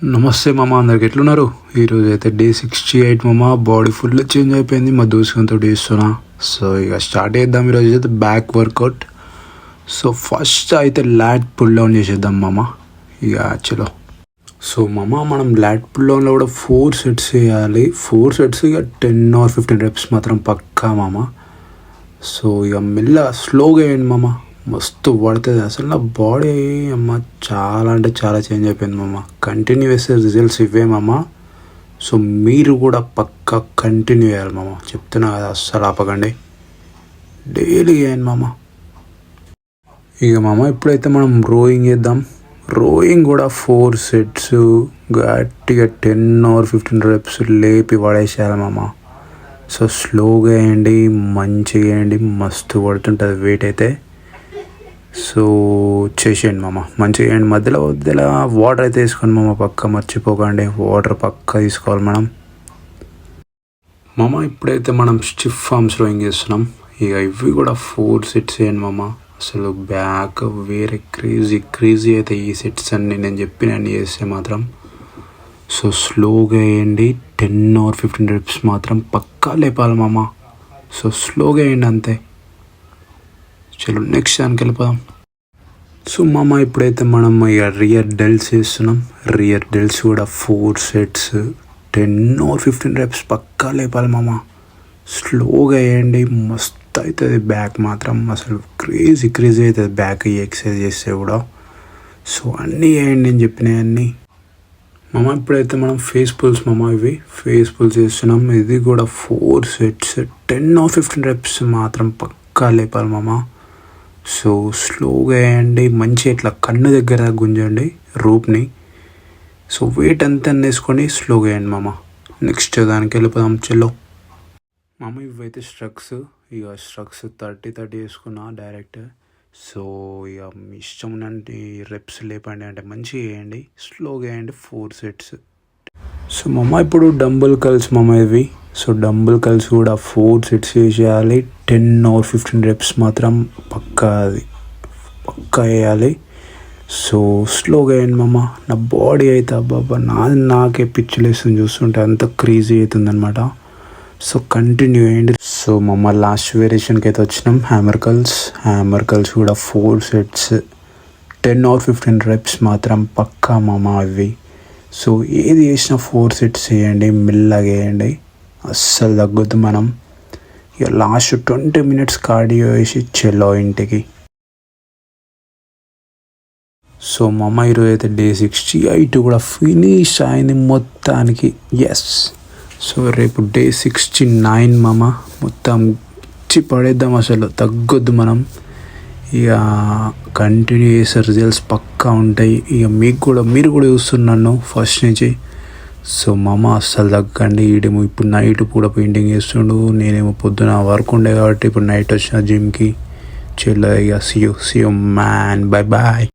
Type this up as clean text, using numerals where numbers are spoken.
నమస్తే మామ, అందరికి ఎట్లున్నారు? ఈరోజు అయితే డే 68 మామ. బాడీ ఫుల్ చేంజ్ అయిపోయింది మా దోస్తుతో చేస్తున్నా. సో ఇక స్టార్ట్ చేద్దాం. ఈరోజు అయితే బ్యాక్ వర్కౌట్. సో ఫస్ట్ అయితే లాట్ పుల్ డౌన్ చేసేద్దాం మామ. ఇక చలో. సో మామ, మనం లాట్ పుల్ డౌన్లో కూడా 4 సెట్స్ చేయాలి. 4 సెట్స్ ఇక 10 or 15 reps మాత్రం పక్కా మామ. సో ఇక మెల్లగా స్లోగా వేయండి మామ, మస్తు పడుతుంది. అసలు నా బాడీ అమ్మ చాలా అంటే చాలా చేంజ్ అయిపోయింది మామ. కంటిన్యూ చేసే రిజల్ట్స్ ఇవే మామ. సో మీరు కూడా పక్కా కంటిన్యూ చేయాలి మామ, చెప్తున్నా కదా, అస్సలు ఆపకండి, డైలీ చేయండి మామ. ఇక మామ ఇప్పుడైతే మనం రోయింగ్ చేద్దాం. రోయింగ్ కూడా 4 సెట్స్ గట్టిగా 10 or 15 reps లేపి పడేసేయాలి మామ. సో స్లోగా వేయండి, మంచిగా వేయండి, మస్తు పడుతుంటుంది వెయిట్ అయితే. సో చేసేయండి మామ, మంచిగా వేయండి. మధ్యలో వాటర్ అయితే వేసుకోండి మామ, పక్క మర్చిపోకండి, వాటర్ పక్క తీసుకోవాలి మనం. మామ ఇప్పుడైతే మనం స్టిఫ్ ఆర్మ్స్ రోయింగ్ చేస్తున్నాం. ఇక ఇవి కూడా 4 సెట్స్ వేయండి మామ. అసలు బ్యాక్ వేరే క్రేజీ అయితే ఈ సెట్స్ అన్ని నేను చెప్పినన్ని చేస్తే మాత్రం. సో స్లోగా వేయండి, 10 or 15 reps మాత్రం పక్కా లేపాలి మామ. సో స్లోగా వేయండి అంతే. చలో నెక్స్ట్ దానికి వెళ్ళిపోదాం. సో మామ ఇప్పుడైతే మనం ఇక రియర్ డెల్స్ చేస్తున్నాం. రియర్ డెల్స్ కూడా 4 సెట్స్ 10 or 15 reps పక్కా లేపాలి మామ. స్లోగా వేయండి, మస్తు అవుతుంది బ్యాక్ మాత్రం. అసలు క్రేజీ అవుతుంది బ్యాక్ ఈ ఎక్సర్సైజ్ చేస్తే కూడా. సో అన్నీ వేయండి నేను చెప్పినవన్నీ మామ. ఇప్పుడైతే మనం ఫేస్ పుల్స్ మామ, ఇవి ఫేస్ పుల్స్ చేస్తున్నాం. ఇది కూడా 4 సెట్స్ 10 or 15 reps మాత్రం పక్కా లేపాలి మామ. సో స్లోగా వేయండి, మంచిగా ఇట్లా కన్ను దగ్గర గుంజండి రూప్ని. సో వెయిట్ అంతా వేసుకొని స్లోగా వేయండి మామ. నెక్స్ట్ దానికి వెళ్ళిపోదాం చెల్లో మామ. ఇవైతే స్ట్రక్స్. ఇక స్ట్రక్స్ 30 వేసుకున్నా డైరెక్ట్. సో ఇక మీ ఇష్టం ఉన్నంటి రెప్స్ లేపండి, అంటే మంచిగా వేయండి, స్లోగా వేయండి 4 సెట్స్. సో మామ ఇప్పుడు డంబుల్ కల్స్ మామ ఇవి. సో డంబుల్ కల్స్ కూడా 4 సెట్స్ వేసేయాలి. 10 or 15 reps మాత్రం పక్కా వేయాలి. సో స్లోగా వేయండి మామ. నా బాడీ అయితే అబ్బాబ్బా నాకే పిచ్చిలేస్తుంది చూస్తుంటే, అంత క్రేజీ అవుతుంది అనమాట. సో కంటిన్యూ అయ్యండి. సో మమ్మ లాస్ట్ వేరియేషన్కి అయితే వచ్చినాం. హ్యామర్ కల్స్ కూడా 4 సెట్స్ 10 or 15 reps మాత్రం పక్కా మామ ఇవి. సో ఏది చేసినా 4 సెట్స్ వేయండి, మెల్లగా వేయండి, అస్సలు తగ్గొద్దు మనం. ఇక లాస్ట్ 20 minutes కార్డియో వేసి చెల్లో ఇంటికి. సో మామ ఈరోజు అయితే డే 68 కూడా ఫినిష్ అయింది మొత్తానికి. ఎస్. సో రేపు డే 69 మామ. మొత్తం ఇచ్చి పడేద్దాం, అసలు తగ్గొద్దు మనం. ఇక కంటిన్యూ చేసే రిజల్ట్స్ పక్కా ఉంటాయి. ఇక మీరు కూడా చూస్తున్నాను ఫస్ట్ నుంచి. సో మామ అస్సలు తగ్గండి. ఈడేమో ఇప్పుడు నైట్ కూడా పెయింటింగ్ చేస్తుండు, నేనేమో పొద్దున వర్క్ ఉండే కాబట్టి ఇప్పుడు నైట్ వచ్చిన జిమ్కి. చెల్లో ఇక see you man, bye bye.